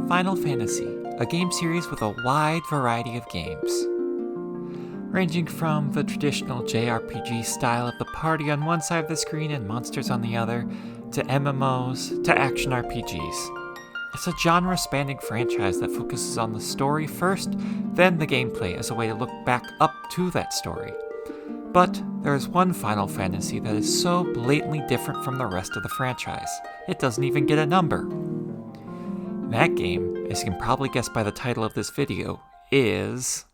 Final Fantasy, a game series with a wide variety of games. Ranging from the traditional JRPG style of the party on one side of the screen and monsters on the other, to MMOs, to action RPGs. It's a genre-spanning franchise that focuses on the story first, then the gameplay as a way to look back up to that story. But there is one Final Fantasy that is so blatantly different from the rest of the franchise, it doesn't even get a number. That game, as you can probably guess by the title of this video, is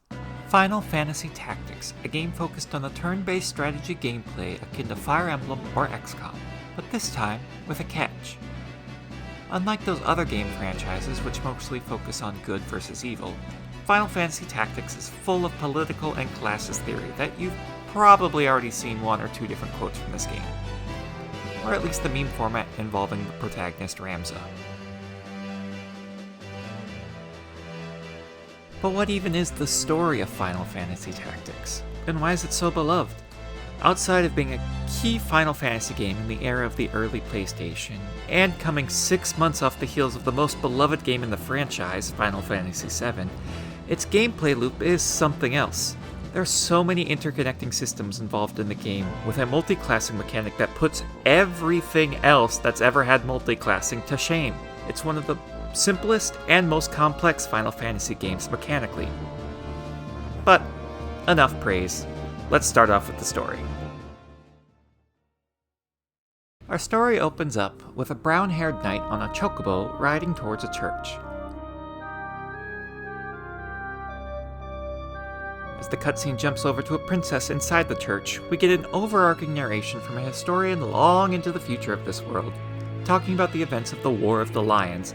Final Fantasy Tactics, a game focused on the turn-based strategy gameplay akin to Fire Emblem or XCOM, but this time with a catch. Unlike those other game franchises which mostly focus on good versus evil, Final Fantasy Tactics is full of political and classist theory that you've probably already seen one or two different quotes from this game. Or at least the meme format involving the protagonist Ramza. But what even is the story of Final Fantasy Tactics? And why is it so beloved? Outside of being a key Final Fantasy game in the era of the early PlayStation, and coming 6 months off the heels of the most beloved game in the franchise, Final Fantasy VII, its gameplay loop is something else. There are so many interconnecting systems involved in the game, with a multi-classing mechanic that puts everything else that's ever had multi-classing to shame. It's one of the simplest and most complex Final Fantasy games mechanically. But enough praise. Let's start off with the story. Our story opens up with a brown-haired knight on a chocobo riding towards a church. As the cutscene jumps over to a princess inside the church, we get an overarching narration from a historian long into the future of this world, talking about the events of the War of the Lions.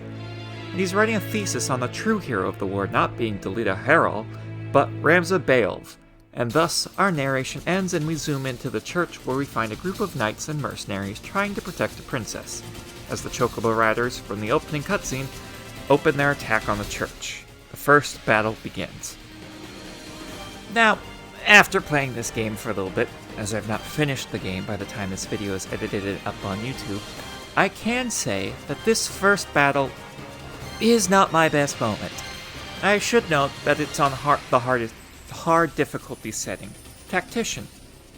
And he's writing a thesis on the true hero of the war not being Delita Harrell, but Ramza Beelv. And thus, our narration ends and we zoom into the church where we find a group of knights and mercenaries trying to protect a princess, as the chocobo riders from the opening cutscene open their attack on the church. The first battle begins. Now, after playing this game for a little bit, as I've not finished the game by the time this video is edited up on YouTube, I can say that this first battle is not my best moment. I should note that it's on the hard difficulty setting, Tactician,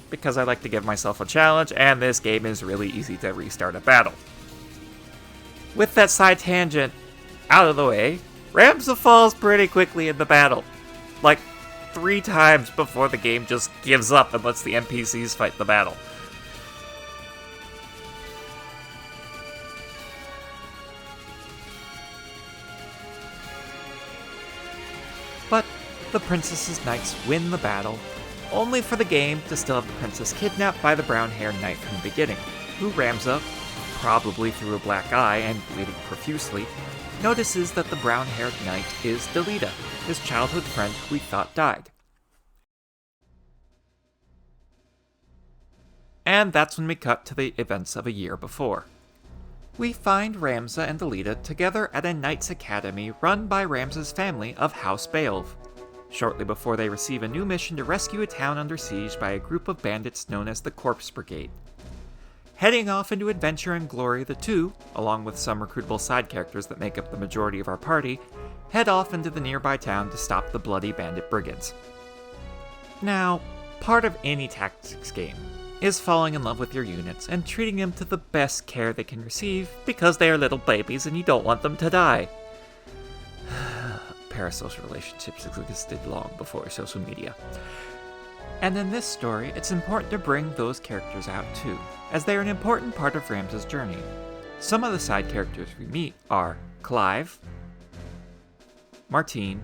because I like to give myself a challenge, and this game is really easy to restart a battle. With that side tangent out of the way, Ramza falls pretty quickly in the battle. Like, 3 times before the game just gives up and lets the NPCs fight the battle. But the princess's knights win the battle, only for the game to still have the princess kidnapped by the brown-haired knight from the beginning, who Ramza, probably through a black eye and bleeding profusely, notices that the brown-haired knight is Delita, his childhood friend who we thought died. And that's when we cut to the events of a year before. We find Ramza and Delita together at a Knights Academy run by Ramza's family of House Beelv, shortly before they receive a new mission to rescue a town under siege by a group of bandits known as the Corpse Brigade. Heading off into adventure and glory, the two, along with some recruitable side characters that make up the majority of our party, head off into the nearby town to stop the bloody bandit brigands. Now, part of any tactics game is falling in love with your units and treating them to the best care they can receive because they are little babies and you don't want them to die. Parasocial relationships existed long before social media. And in this story, it's important to bring those characters out too, as they are an important part of Ramza's journey. Some of the side characters we meet are Clive, Martine,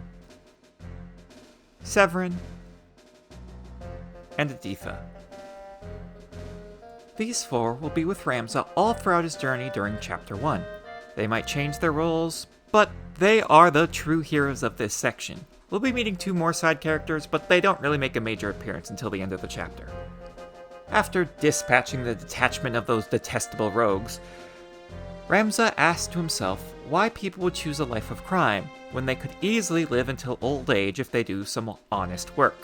Severin, and Aditha. These 4 will be with Ramza all throughout his journey during Chapter 1. They might change their roles, but they are the true heroes of this section. We'll be meeting 2 more side characters, but they don't really make a major appearance until the end of the chapter. After dispatching the detachment of those detestable rogues, Ramza asks to himself why people would choose a life of crime when they could easily live until old age if they do some honest work.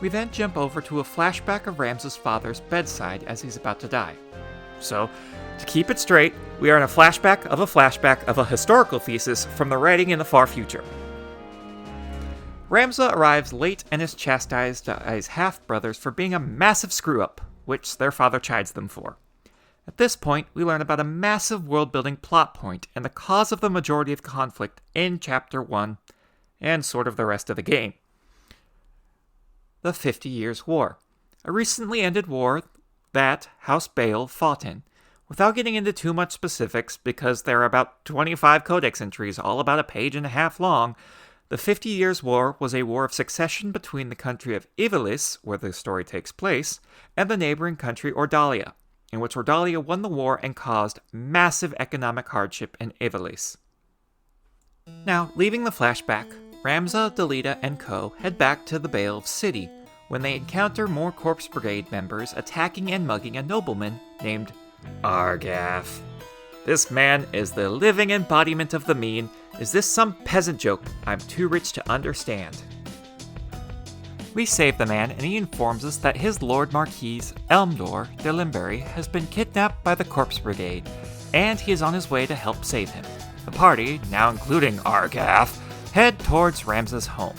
We then jump over to a flashback of Ramza's father's bedside as he's about to die. So, to keep it straight, we are in a flashback of a historical thesis from the writing in the far future. Ramza arrives late and is chastised by his half-brothers for being a massive screw-up, which their father chides them for. At this point, we learn about a massive world-building plot point and the cause of the majority of conflict in Chapter 1, and sort of the rest of the game. The 50 Years' War, a recently ended war that House Bael fought in, without getting into too much specifics because there are about 25 codex entries, all about a page and a half long. The 50 Years' War was a war of succession between the country of Ivalice, where the story takes place, and the neighboring country Ordalia, in which Ordalia won the war and caused massive economic hardship in Ivalice. Now, leaving the flashback, Ramza, Delita, and co. head back to the Bael's city, when they encounter more Corpse Brigade members attacking and mugging a nobleman named Argath. This man is the living embodiment of the mean. Is this some peasant joke I'm too rich to understand? We save the man, and he informs us that his Lord Marquis Elmdor de Limbury has been kidnapped by the Corpse Brigade, and he is on his way to help save him. The party, now including Argath, head towards Ramza's home.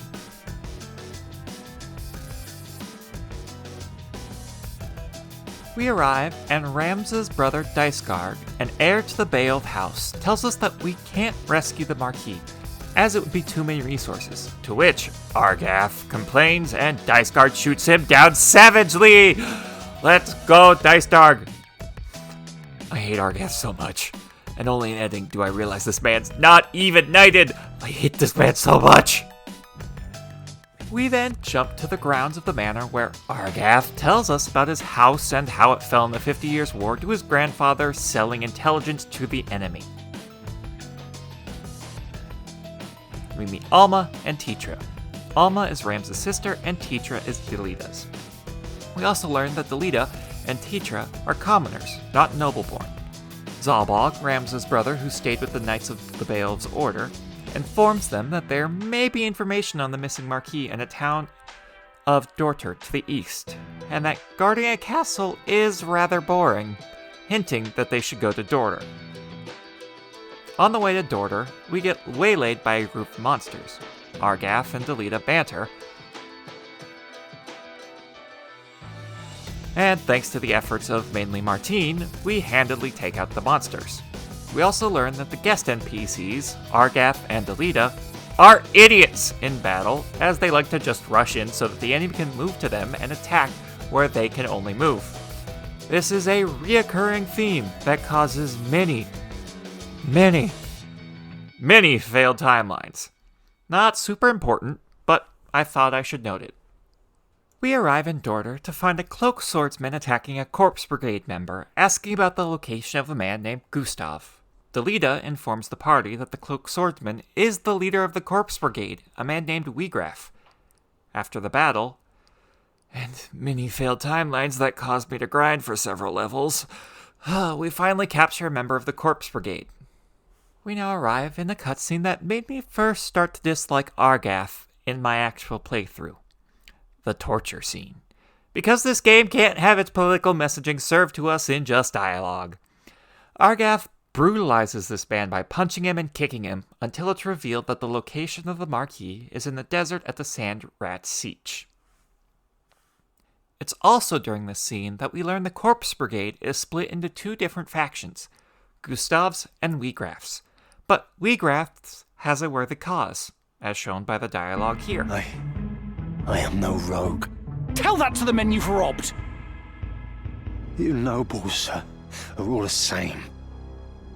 We arrive, and Ramza's brother Dicegard, an heir to the Bael house, tells us that we can't rescue the Marquis, as it would be too many resources, to which Argath complains and Dicegard shoots him down savagely! Let's go, Dicegard! I hate Argath so much, and only in editing do I realize this man's not even knighted! I hate this man so much! We then jump to the grounds of the manor where Argath tells us about his house and how it fell in the 50 Years' War to his grandfather selling intelligence to the enemy. We meet Alma and Titra. Alma is Ramza's sister and Titra is Delita's. We also learn that Delita and Titra are commoners, not nobleborn. Zalbog, Ramza's brother who stayed with the Knights of the Bael's Order, informs them that there may be information on the missing Marquis in a town of Dorter to the east, and that guarding a castle is rather boring, hinting that they should go to Dorter. On the way to Dorter, we get waylaid by a group of monsters. Argath and Delita banter, and thanks to the efforts of mainly Martine, we handily take out the monsters. We also learn that the guest NPCs, Argath and Delita, are idiots in battle, as they like to just rush in so that the enemy can move to them and attack where they can only move. This is a reoccurring theme that causes many failed timelines. Not super important, but I thought I should note it. We arrive in Dorter to find a cloak swordsman attacking a Corpse Brigade member, asking about the location of a man named Gustav. Delita informs the party that the cloak swordsman is the leader of the Corpse Brigade, a man named Wiegraf. After the battle, and many failed timelines that caused me to grind for several levels, we finally capture a member of the Corpse Brigade. We now arrive in the cutscene that made me first start to dislike Argath in my actual playthrough. The torture scene. Because this game can't have its political messaging served to us in just dialogue. Argath brutalizes this man by punching him and kicking him until it's revealed that the location of the Marquis is in the desert at the Sand Rat Sietch. It's also during this scene that we learn the Corpse Brigade is split into two different factions, Gustav's and Wiegraf's. But Wiegraf's has a worthy cause, as shown by the dialogue here. I am no rogue. Tell that to the men you've robbed! You nobles, sir, are all the same.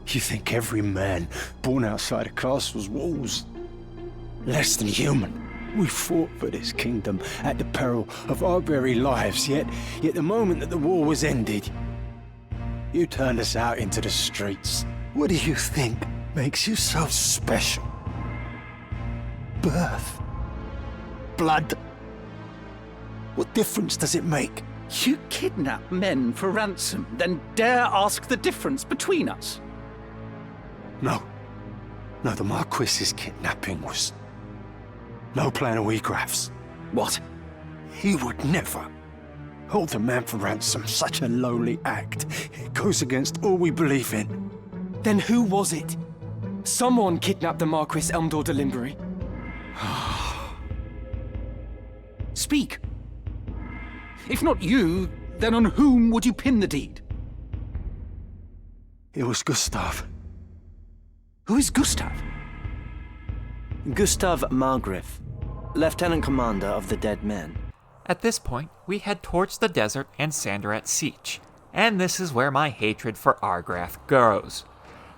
You think every man born outside a castle's walls less than human. We fought for this kingdom at the peril of our very lives, yet the moment that the war was ended, you turned us out into the streets. What do you think makes you so special? Birth? Blood? What difference does it make? You kidnap men for ransom, then dare ask the difference between us? No, the Marquis's kidnapping was no plan of Wiegraf's. What? He would never. Hold a man for ransom, such a lowly act. It goes against all we believe in. Then who was it? Someone kidnapped the Marquis Elmdor de Limbury. Speak. If not you, then on whom would you pin the deed? It was Gustav. Who is Gustav? Gustav Margrave, Lieutenant Commander of the Dead Men. At this point, we head towards the desert and Sandaret Siege, and this is where my hatred for Argrath grows.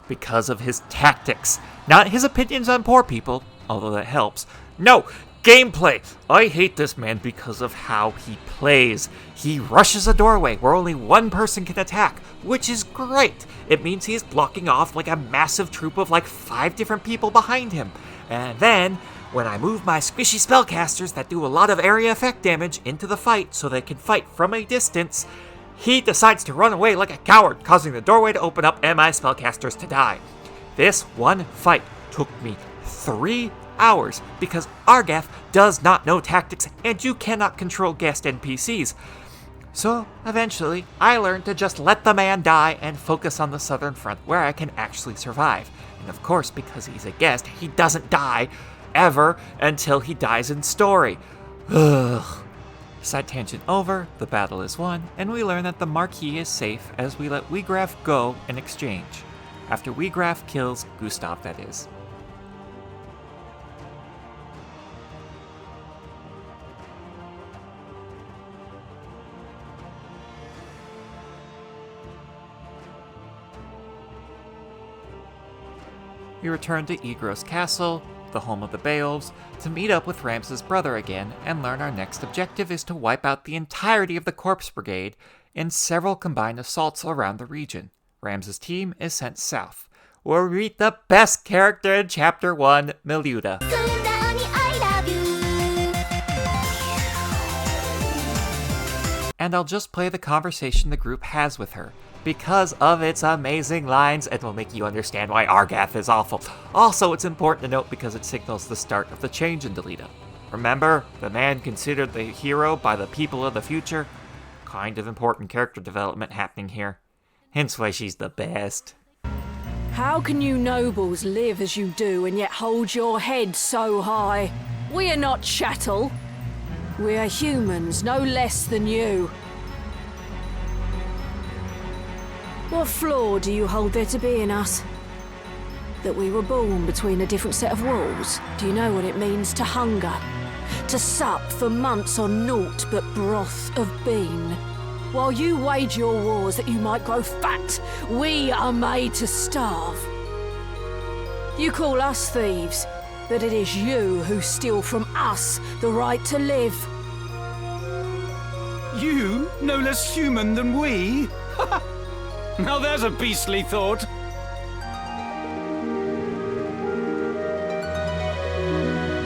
Because of his tactics, not his opinions on poor people, although that helps. No, gameplay! I hate this man because of how he plays. He rushes a doorway where only one person can attack, which is great. It means he's blocking off like a massive troop of like 5 different people behind him. And then, when I move my squishy spellcasters that do a lot of area effect damage into the fight so they can fight from a distance, he decides to run away like a coward, causing the doorway to open up and my spellcasters to die. This one fight took me 3 hours because Argrath does not know tactics and you cannot control guest NPCs. So eventually, I learned to just let the man die and focus on the southern front where I can actually survive. And of course, because he's a guest, he doesn't die ever until he dies in story. Ugh. Side tangent over, the battle is won, and we learn that the Marquis is safe as we let Wiegraf go in exchange. After Wiegraf kills Gustav, that is. We return to Egros Castle, the home of the Beowulfs, to meet up with Rams's brother again and learn our next objective is to wipe out the entirety of the Corpse Brigade in several combined assaults around the region. Rams's team is sent south, where we meet the best character in Chapter 1, Miluda. And I'll just play the conversation the group has with her, because of its amazing lines and will make you understand why Argrath is awful. Also, it's important to note because it signals the start of the change in Delita. Remember, the man considered the hero by the people of the future? Kind of important character development happening here. Hence why she's the best. How can you nobles live as you do and yet hold your head so high? We are not chattel. We are humans, no less than you. What flaw do you hold there to be in us? That we were born between a different set of walls? Do you know what it means to hunger? To sup for months on naught but broth of bean? While you wage your wars that you might grow fat, we are made to starve. You call us thieves, but it is you who steal from us the right to live. You, no less human than we? Now there's a beastly thought.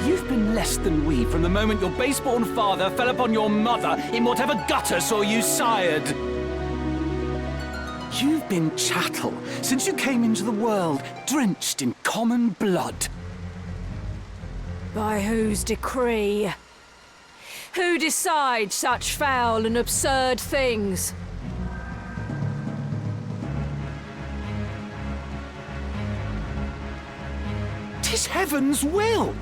You've been less than we from the moment your base-born father fell upon your mother in whatever gutter saw you sired. You've been chattel since you came into the world, drenched in common blood. By whose decree? Who decides such foul and absurd things? 'Tis heaven's will!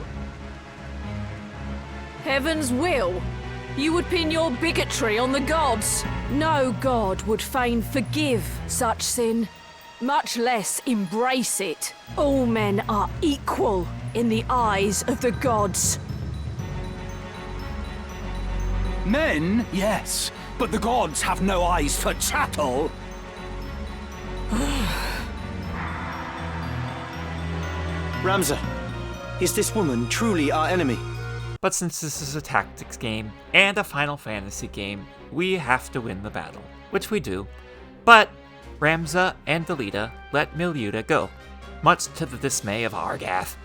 Heaven's will? You would pin your bigotry on the gods. No god would fain forgive such sin, much less embrace it. All men are equal in the eyes of the gods. Men, yes, but the gods have no eyes for chattel. Ramza, is this woman truly our enemy? But since this is a tactics game and a Final Fantasy game, we have to win the battle, which we do. But Ramza and Delita let Miluda go, much to the dismay of Argrath.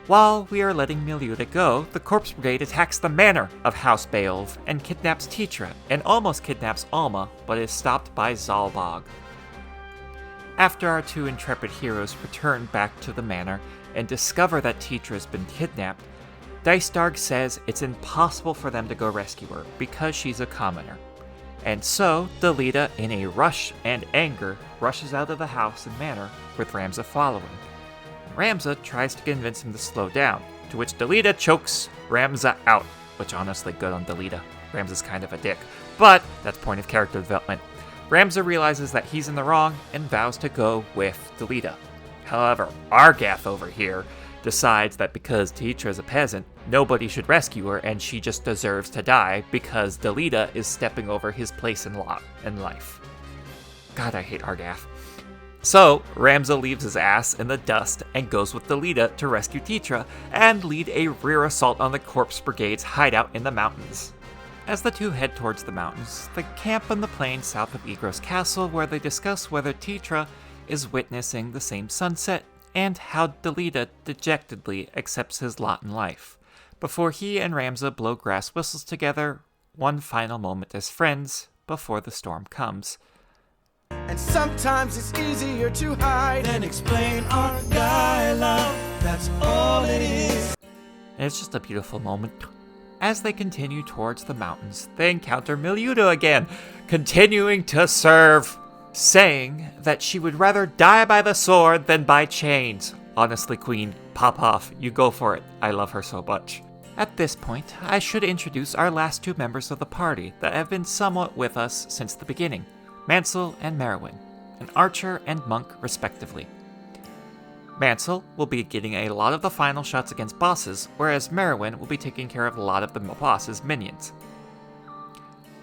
While we are letting Miluda go, the Corpse Brigade attacks the manor of House Beowulf and kidnaps Titra, and almost kidnaps Alma, but is stopped by Zalbog. After our 2 intrepid heroes return back to the manor and discover that Titra has been kidnapped, Dicedarg says it's impossible for them to go rescue her because she's a commoner. And so, Delita, in a rush and anger, rushes out of the house and manor, with Ramza following. Ramza tries to convince him to slow down, to which Delita chokes Ramza out, which honestly good on Delita. Ramza's kind of a dick, but that's point of character development. Ramza realizes that he's in the wrong and vows to go with Delita. However, Argath over here decides that because Teitra is a peasant, nobody should rescue her and she just deserves to die because Delita is stepping over his place in life. God, I hate Argath. So, Ramza leaves his ass in the dust and goes with Delita to rescue Teitra and lead a rear assault on the Corpse Brigade's hideout in the mountains. As the two head towards the mountains, they camp on the plain south of Egros Castle where they discuss whether Teitra is witnessing the same sunset and how Delita dejectedly accepts his lot in life, before he and Ramza blow grass whistles together, one final moment as friends before the storm comes. And sometimes it's easier to hide and explain our guy love. That's all it is. And it's just a beautiful moment. As they continue towards the mountains, they encounter Miliuda again, continuing to serve, saying that she would rather die by the sword than by chains. Honestly, Queen, pop off. You go for it. I love her so much. At this point, I should introduce our last two members of the party that have been somewhat with us since the beginning. Mansell and Merwin, an archer and monk respectively. Mansell will be getting a lot of the final shots against bosses, whereas Merwin will be taking care of a lot of the boss's minions.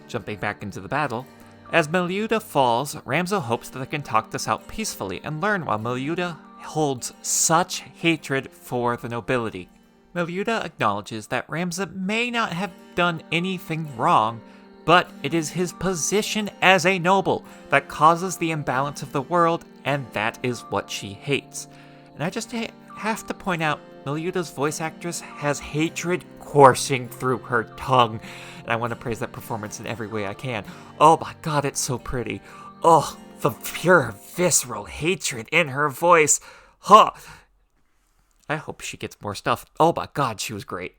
Jumping back into the battle, as Miliuda falls, Ramza hopes that they can talk this out peacefully and learn why Miliuda holds such hatred for the nobility. Miliuda acknowledges that Ramza may not have done anything wrong, but it is his position as a noble that causes the imbalance of the world, and that is what she hates. And I just have to point out, Miliuda's voice actress has hatred coursing through her tongue, and I want to praise that performance in every way I can. Oh my god, it's so pretty. Oh, the pure, visceral hatred in her voice. Huh. I hope she gets more stuff. Oh my god, she was great.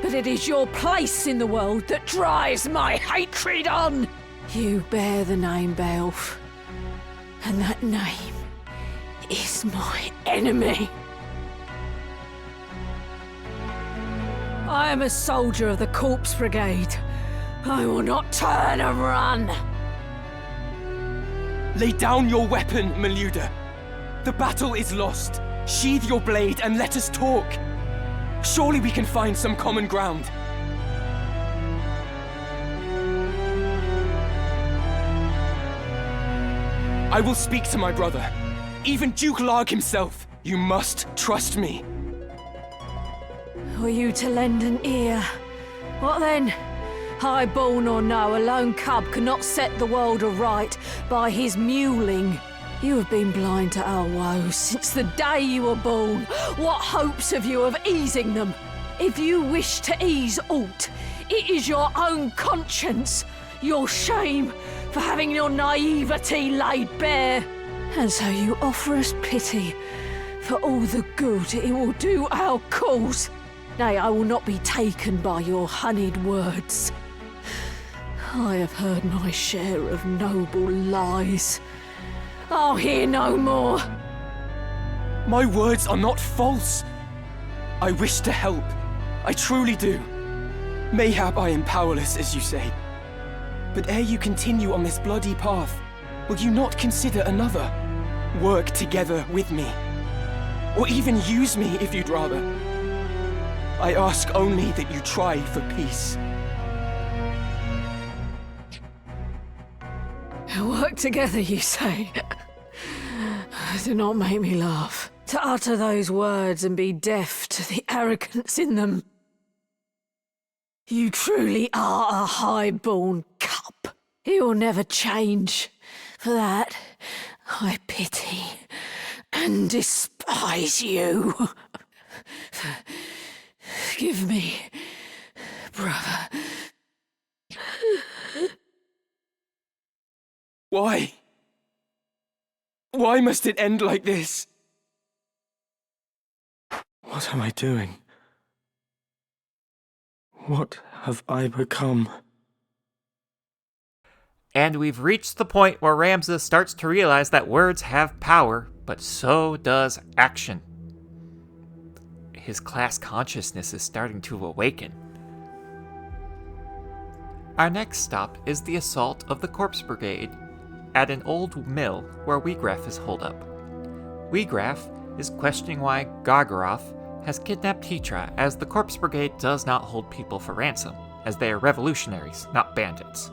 But it is your place in the world that drives my hatred on. You bear the name Beowulf, and that name is my enemy. I am a soldier of the Corpse Brigade. I will not turn and run. Lay down your weapon, Miliuda. The battle is lost. Sheathe your blade and let us talk. Surely we can find some common ground. I will speak to my brother. Even Duke Larg himself. You must trust me. Were you to lend an ear? What then? High-born or no, a lone cub cannot set the world aright by his mewling. You have been blind to our woes since the day you were born. What hopes have you of easing them? If you wish to ease aught, it is your own conscience, your shame for having your naivety laid bare. And so you offer us pity for all the good it will do our cause. Nay, I will not be taken by your honeyed words. I have heard my share of noble lies. I'll hear no more. My words are not false. I wish to help. I truly do. Mayhap I am powerless, as you say. But ere you continue on this bloody path, will you not consider another? Work together with me. Or even use me if you'd rather. I ask only that you try for peace. Work together, you say? Do not make me laugh. To utter those words and be deaf to the arrogance in them. You truly are a high-born cub. It will never change. For that, I pity and despise you. Forgive me, brother. Why? Why must it end like this? What am I doing? What have I become? And we've reached the point where Ramza starts to realize that words have power, but so does action. His class consciousness is starting to awaken. Our next stop is the assault of the Corpse Brigade at an old mill where Wiegraf is holed up. Wiegraf is questioning why Gargaroth has kidnapped Titra, as the Corpse Brigade does not hold people for ransom, as they are revolutionaries, not bandits.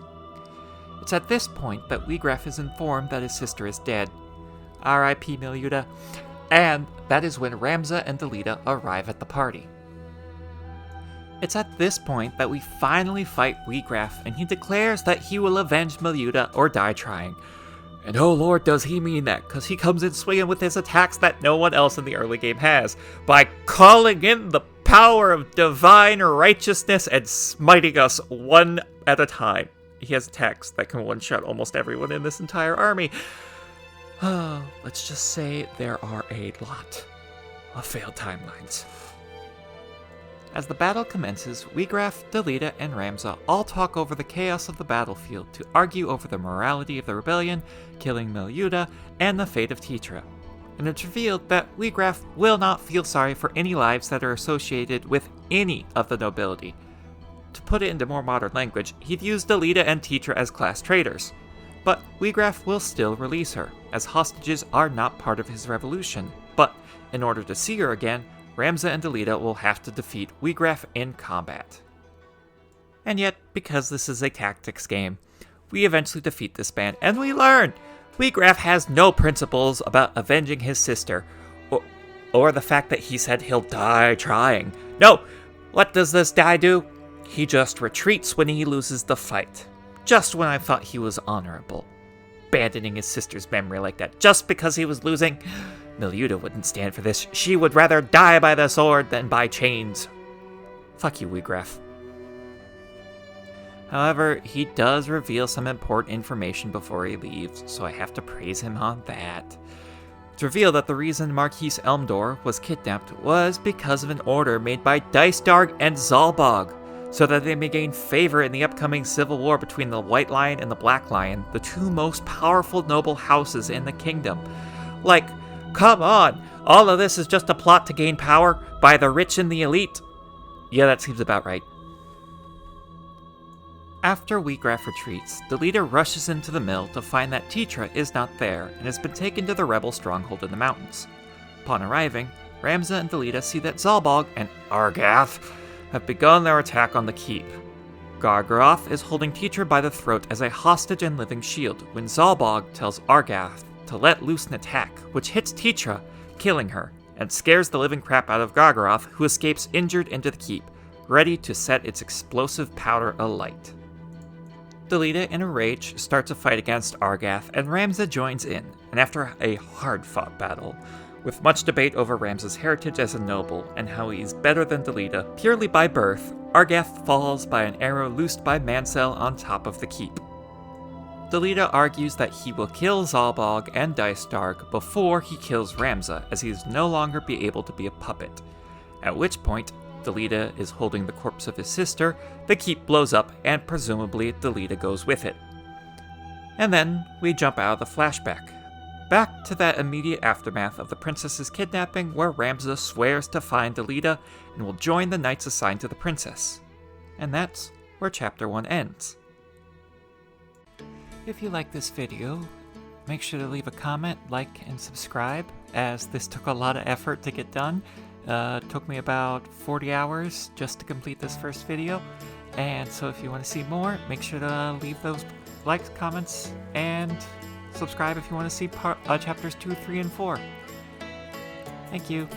It's at this point that Wiegraf is informed that his sister is dead, R.I.P. Milyuda, and that is when Ramza and Delita arrive at the party. It's at this point that we finally fight Wiegraf, and he declares that he will avenge Milyuda or die trying. And oh lord, does he mean that, because he comes in swinging with his attacks that no one else in the early game has, by calling in the power of divine righteousness and smiting us one at a time. He has attacks that can one-shot almost everyone in this entire army. Let's just say there are a lot of failed timelines. As the battle commences, Wiegraf, Delita, and Ramza all talk over the chaos of the battlefield to argue over the morality of the rebellion, killing Milyuda, and the fate of Titra. And it's revealed that Wiegraf will not feel sorry for any lives that are associated with any of the nobility. To put it into more modern language, he views Delita and Titra as class traitors. But Wiegraf will still release her, as hostages are not part of his revolution. But in order to see her again, Ramza and Delita will have to defeat Wiegraf in combat. And yet, because this is a tactics game, we eventually defeat this band, and we learn Wiegraf has no principles about avenging his sister, or the fact that he said he'll die trying. No! What does this guy do? He just retreats when he loses the fight. Just when I thought he was honorable. Abandoning his sister's memory like that just because he was losing? Milyuda wouldn't stand for this. She would rather die by the sword than by chains. Fuck you, Wiegraf. However, he does reveal some important information before he leaves, so I have to praise him on that. It's revealed that the reason Marquis Elmdor was kidnapped was because of an order made by Dicedarg and Zalbog, so that they may gain favor in the upcoming civil war between the White Lion and the Black Lion, the two most powerful noble houses in the kingdom. Like, come on! All of this is just a plot to gain power by the rich and the elite? Yeah, that seems about right. After Wiegraf retreats, Delita rushes into the mill to find that Titra is not there and has been taken to the rebel stronghold in the mountains. Upon arriving, Ramza and Delita see that Zalbog and Argath have begun their attack on the keep. Gargaroth is holding Titra by the throat as a hostage and living shield when Zalbog tells Argath to let loose an attack, which hits Titra, killing her, and scares the living crap out of Gargaroth, who escapes injured into the keep, ready to set its explosive powder alight. Delita, in a rage, starts a fight against Argath, and Ramza joins in, and after a hard-fought battle, with much debate over Ramza's heritage as a noble and how he is better than Delita purely by birth, Argath falls by an arrow loosed by Mansell on top of the keep. Delita argues that he will kill Zalbog and Dicedarg before he kills Ramza, as he is no longer be able to be a puppet. At which point, Delita is holding the corpse of his sister, the keep blows up, and presumably Delita goes with it. And then we jump out of the flashback, back to that immediate aftermath of the princess's kidnapping, where Ramza swears to find Delita and will join the knights assigned to the princess. And that's where Chapter 1 ends. If you like this video, make sure to leave a comment, like, and subscribe, as this took a lot of effort to get done. It took me about 40 hours just to complete this first video, and so if you want to see more, make sure to leave those likes, comments, and subscribe if you want to see chapters 2, 3, and 4. Thank you.